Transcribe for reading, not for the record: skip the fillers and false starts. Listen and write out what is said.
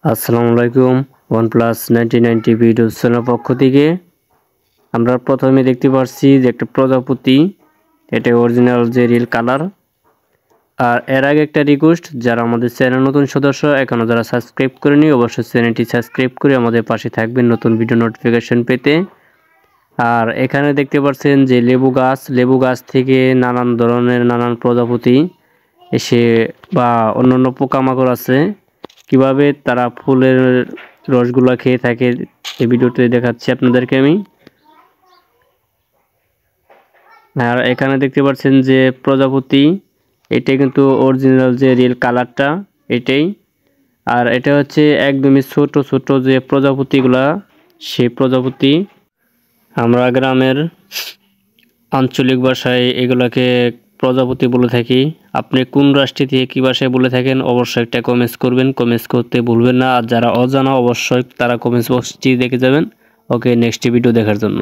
আসসালামু আলাইকুম। OnePlus 9090 video channel পক্ষ থেকে আমরা প্রথমে দেখতে পাচ্ছি যে একটা প্রজাপতি, এটা অরিজিনাল যে রিয়েল কালার। আর এর আগে একটা রিকোয়েস্ট, যারা আমাদের চ্যানেল নতুন সদস্য এখনও যারা সাবস্ক্রাইব করেনি অবশ্যই চ্যানেলটি সাবস্ক্রাইব করে আমাদের পাশে থাকবেন নতুন ভিডিও নোটিফিকেশন পেতে। আর এখানে দেখতে পাচ্ছেন যে লেবু গাছ থেকে নানান ধরনের নানান প্রজাপতি এসে বা অন্যান্য পোকামাকড় আছে, কিভাবে তারা ফুলের রসগুলো খেয়ে থাকে এই ভিডিওতে দেখাচ্ছি আপনাদেরকে আমি। আর এখানে দেখতে পাচ্ছেন যে প্রজাপতি, এটাই কিন্তু অরিজিনাল যে রিয়েল কালারটা এটাই। আর এটা হচ্ছে একদমই ছোট ছোট যে প্রজাপতিগুলা, সেই প্রজাপতি আমরা গ্রামের আঞ্চলিক ভাষায় এগুলাকে প্রজাপতি বলে থাকি। আপনি কোন রাষ্ট্র থেকে কী ভাষায় বলে থাকেন অবশ্যই একটা কমেন্টস করবেন, কমেন্টস করতে ভুলবেন না। আর যারা অজানা অবশ্যই তারা কমেন্টস বক্সটি দেখে যাবেন। ওকে, নেক্সট ভিডিও দেখার জন্য।